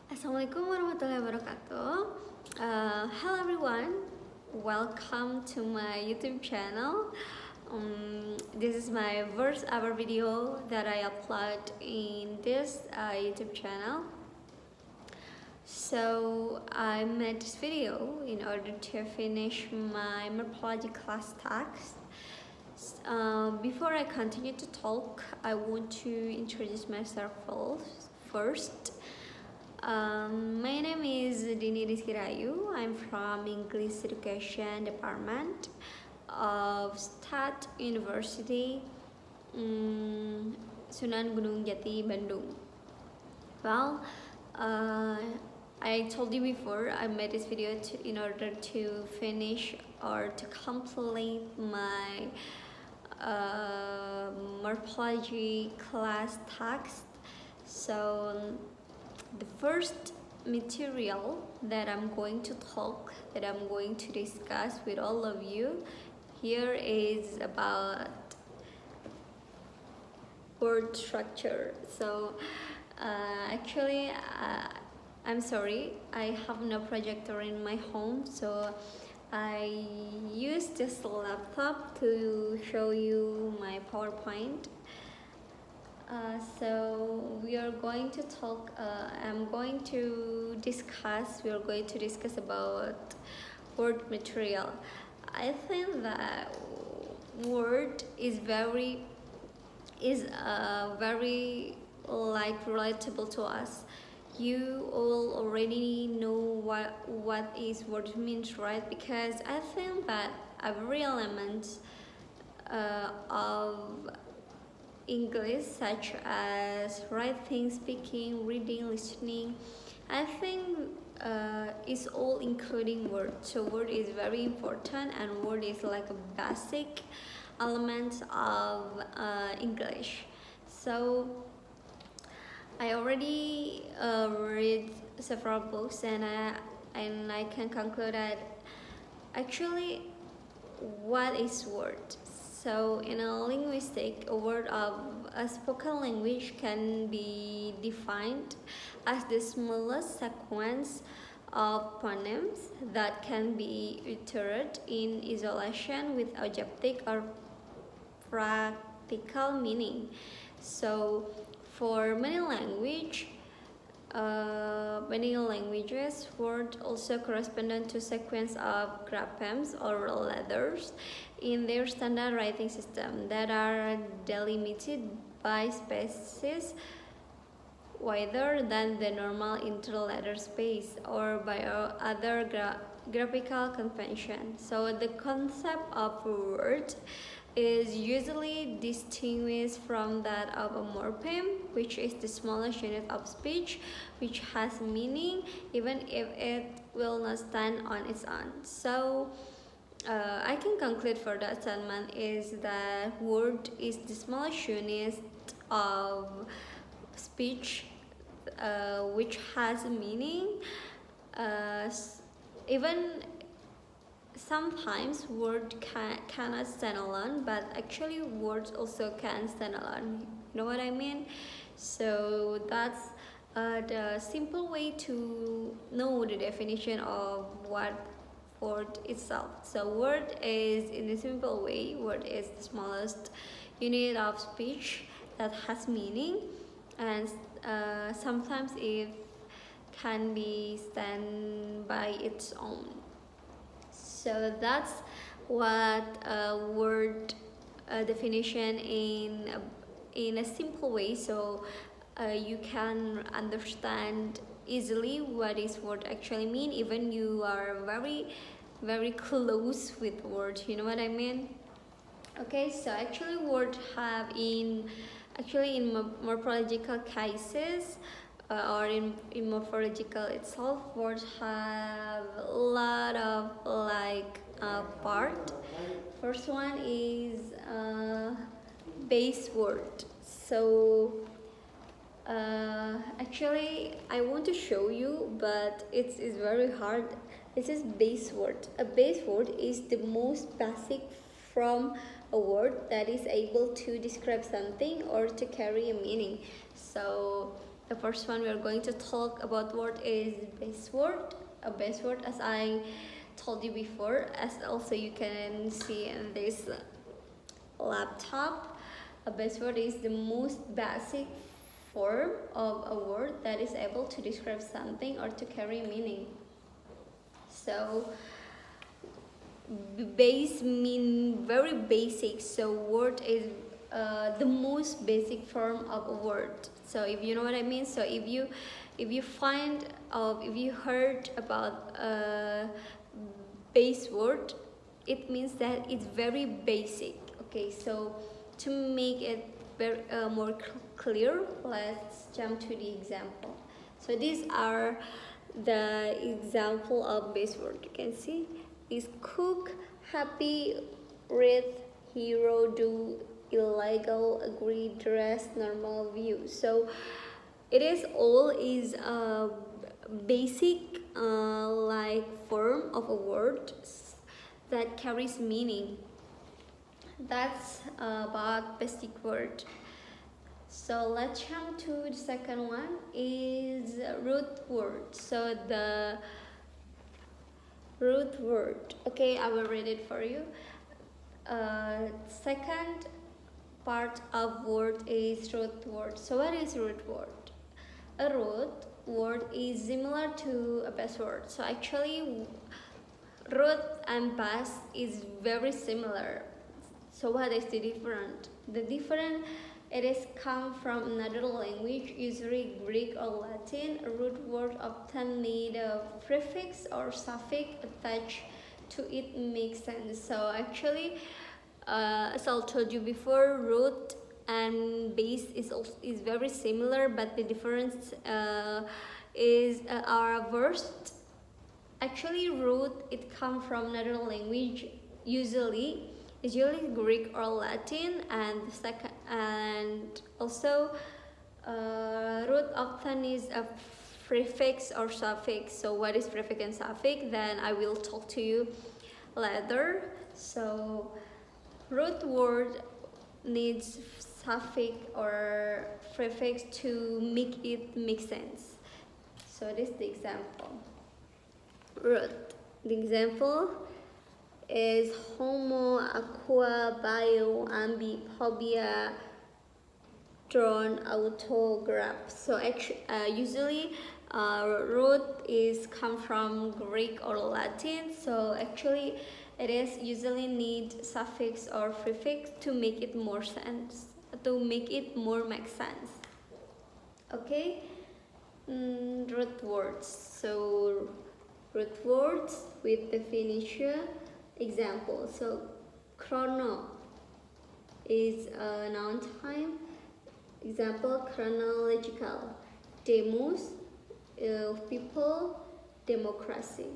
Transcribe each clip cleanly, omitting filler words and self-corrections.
Assalamualaikum warahmatullahi wabarakatuh. Hello everyone, welcome to my YouTube channel. This is my first ever video that I upload in this YouTube channel. So I made this video in order to finish my morphology class text. Before I continue to talk, I want to introduce myself first. My name is Dini Rizky Rayu. I'm from English Education Department of State University, Sunan Gunung Jati, Bandung. Well, I told you before I made this video in order to finish or to complete my morphology class text. So the first material that I'm going to discuss with all of you here is about word structure. So actually I'm sorry, I have no projector in my home, so I use this laptop to show you my PowerPoint. So we are going to talk, we are going to discuss about word material. I think that word is very like relatable to us. You all already know what is word means, right? Because I think that every element of English, such as writing, speaking, reading, listening, I think is all including word. So word is very important, and word is like a basic element of English. So I already read several books, and I can conclude that actually, what is word? So in a linguistic, a word of a spoken language can be defined as the smallest sequence of phonemes that can be uttered in isolation with objective or practical meaning. So for many languages, word also correspond to sequence of graphemes or letters in their standard writing system that are delimited by spaces wider than the normal interletter space or by other graphical convention. So the concept of word is usually distinguished from that of a morpheme, which is the smallest unit of speech, which has meaning even if it will not stand on its own. So I can conclude for that statement is that word is the smallest unit of speech which has a meaning. Even sometimes word cannot stand alone, but actually words also can stand alone. You know what I mean? So that's the simple way to know the definition of what word itself. So word is, in a simple way, word is the smallest unit of speech that has meaning, and sometimes it can be stand by its own. So that's what a word definition in a simple way, so you can understand easily what is word actually mean, even you are very close with word. You know what I mean? Okay, so actually word have in morphological cases or in morphological itself, words have a lot of part. First one is base word. So actually I want to show you, but it's very hard. This is base word. A base word is the most basic from a word that is able to describe something or to carry a meaning. So The first one we are going to talk about word is base word. A base word, as I told you before, as also you can see in this laptop, a base word is the most basic form of a word that is able to describe something or to carry meaning. So base mean very basic, so word is the most basic form of a word. So if you know what I mean, so if you find if you heard about a base word, it means that it's very basic. Okay, so to make it very more clear, let's jump to the example. So these are the example of base word. You can see is cook, happy, read, hero, do, illegal, agree, dress, normal, view. So it is all is a basic like form of a word that carries meaning. That's about basic word. So let's jump to the second one is root word. So the root word. Okay, I will read it for you. Second part of word is root word. So what is root word? A root word is similar to a base word. So actually root and base is very similar. So what is the difference? The difference, it is come from another language, usually Greek or Latin. A root word often need a prefix or suffix attached to it makes sense. So actually, as I told you before, root and base is very similar, but the difference is our verbs. Actually, root it come from another language, usually Greek or Latin, and also root often is a prefix or suffix. So what is prefix and suffix? Then I will talk to you later. So root word needs suffix or prefix to make it make sense. So this is the example. Root. The example is homo, aqua, bio, ambi, phobia, drone, autograph. So actually, usually root is come from Greek or Latin. So actually, it is usually need suffix or prefix to make it more sense, to make it more make sense. Okay, root words. So root words with definition. Example. So chrono is a noun time. Example, chronological. Demos, people, democracy.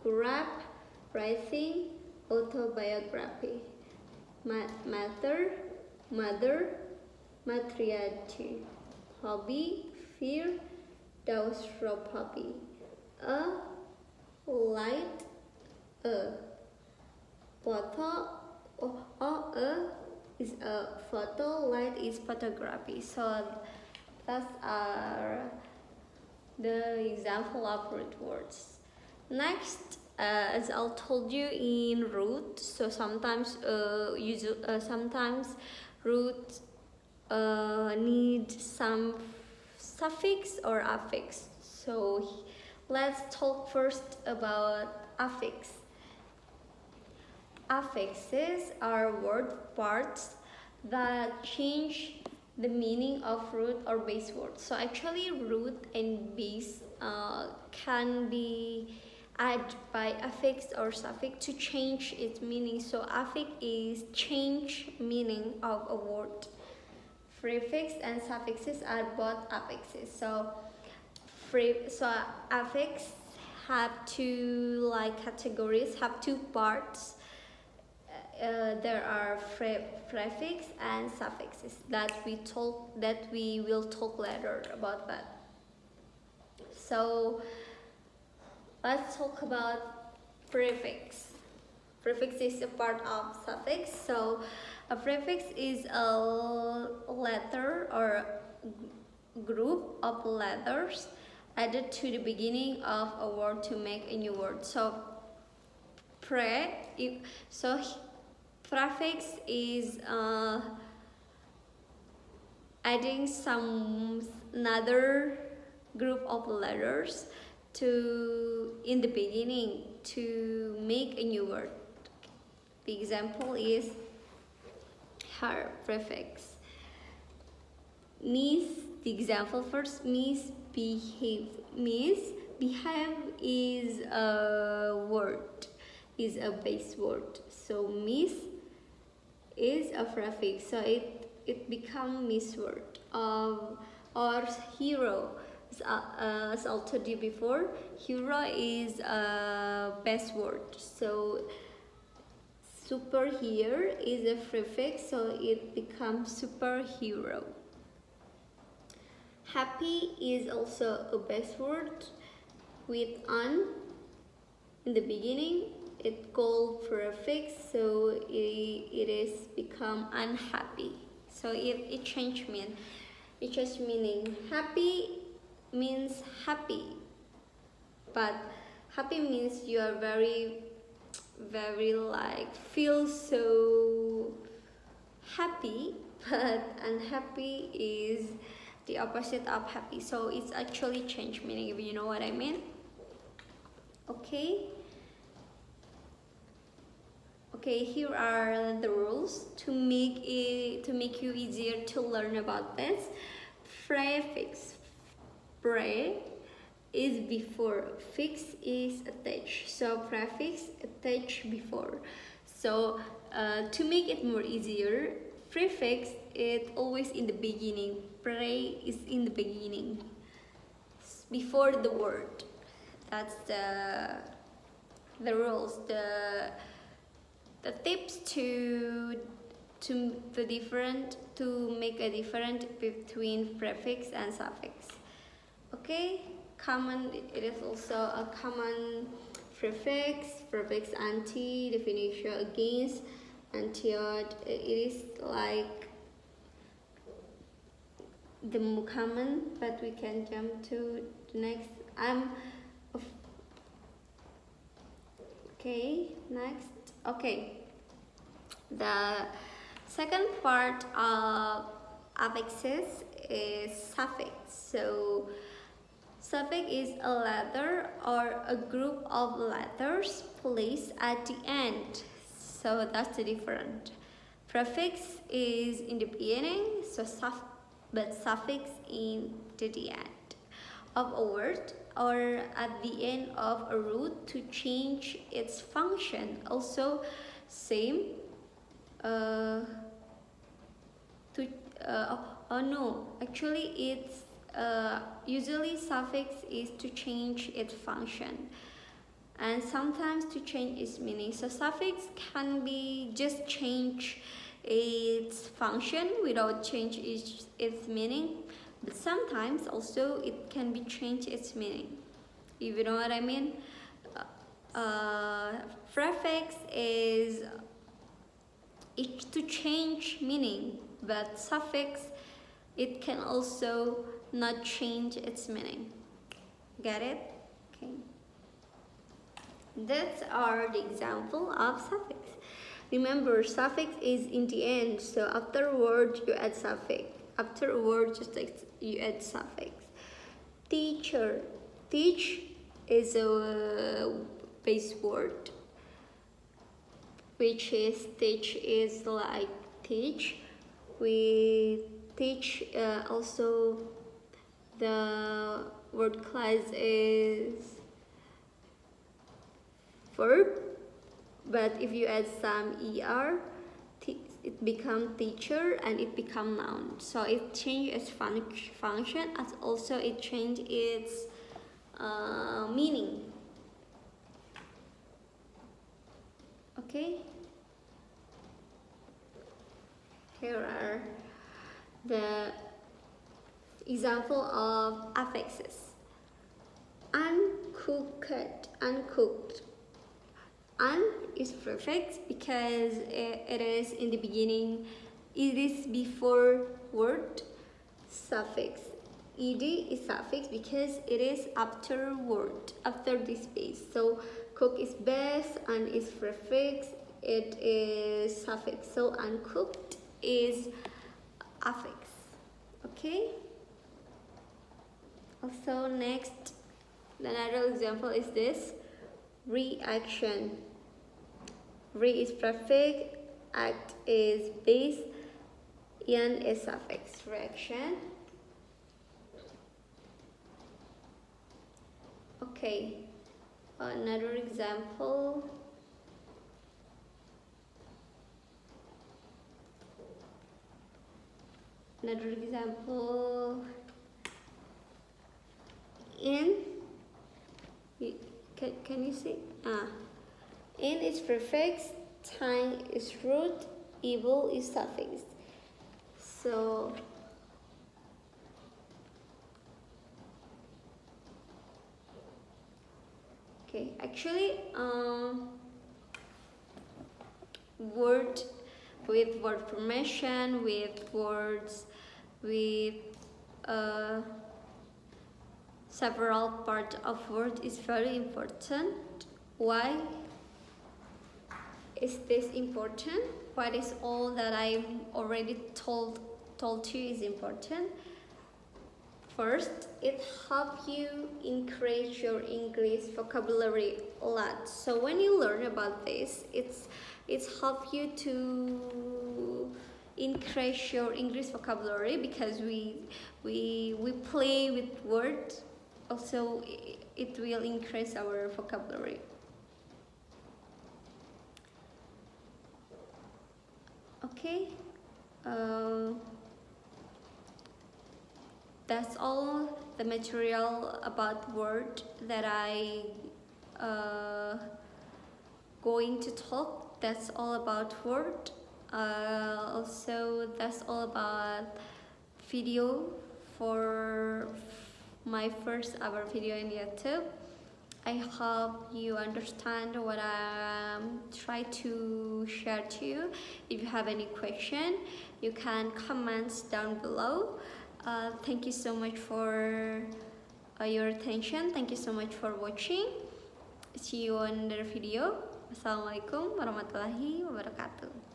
Graph, writing, autobiography. Matter, mother, matriarchy. Hobby, fear, claustrophobia. A light, a photo, is a photo, light is photography. So that's the example of root words. Next, as I told you in root, so sometimes sometimes root need some suffix or affix. So let's talk first about affix. Affixes are word parts that change the meaning of root or base words. So actually root and base can be added by affix or suffix to change its meaning. So affix is change meaning of a word. Prefix and suffixes are both affixes. So affix have two categories, have two parts. There are prefix and suffixes that we will talk later about that. So let's talk about prefix. Prefix is a part of suffix. So a prefix is a letter or group of letters added to the beginning of a word to make a new word. So prefix is adding another group of letters in the beginning to make a new word. The example is her prefix. Miss, the example first, misbehave. Misbehave is a word, is a base word. So miss is a prefix, so it becomes miss word. Or hero, as I told you before, hero is a base word. So super here is a prefix, so it becomes superhero. Happy is also a base word with an in the beginning. It called prefix, so it is become unhappy. So it changed meaning. It just meaning. Happy means happy, but happy means you are very like feel so happy, but unhappy is the opposite of happy. So it's actually changed meaning, if you know what I mean. Okay, here are the rules to make you easier to learn about this. Prefix, pre is before, fix is attached, so prefix attached before. So to make it more easier, prefix is always in the beginning, pre is in the beginning, before the word. That's the rules, the tips to make a difference between prefix and suffix. Okay, common, it is also a common prefix anti, definition against, antiod. It is like the more common, but we can jump to the next. Okay, next. Okay, the second part of affixes is suffix. So suffix is a letter or a group of letters placed at the end. So that's the difference. Prefix is in the beginning, but suffix in the end of a word or at the end of a root to change its function. Also same actually it's usually suffix is to change its function and sometimes to change its meaning. So suffix can be just change its function without change its meaning, but sometimes also it can be change its meaning, if you know what I mean. Prefix is to change meaning, but suffix, it can also not change its meaning. Get it? Okay. That's are the example of suffix. Remember, suffix is in the end, so after a word you add suffix. After a word you add suffix. Teacher. Teach is a base word, which is teach is like teach. We teach also the word class is verb, but if you add some er, it become teacher and it become noun. So it change its function as also it change its meaning. Okay, here are the example of affixes. Uncooked. Un is prefix because it is in the beginning, it is before word. Suffix ed is suffix because it is after word, after this space. So cook is base and is prefix, it is suffix. So uncooked is affix. Okay. Also next, another example is this reaction. Re is prefix, act is base, and is suffix. Reaction. Okay, another example. Another example. In. Can you see? In is prefix, time is root, evil is suffix. So okay, actually word with word formation, with words with several parts of word is very important. Why is this important? What is all that I already told you is important? First, it helps you increase your English vocabulary a lot. So when you learn about this, it's help you to increase your English vocabulary because we play with words. Also, it will increase our vocabulary. Okay. That's all the material about word that I going to talk. That's all about word. Also, that's all about video for my first ever video in YouTube. I hope you understand what I'm trying to share to you. If you have any question, you can comment down below. Thank you so much for your attention. Thank you so much for watching. See you on another video. Wassalamualaikum warahmatullahi wabarakatuh.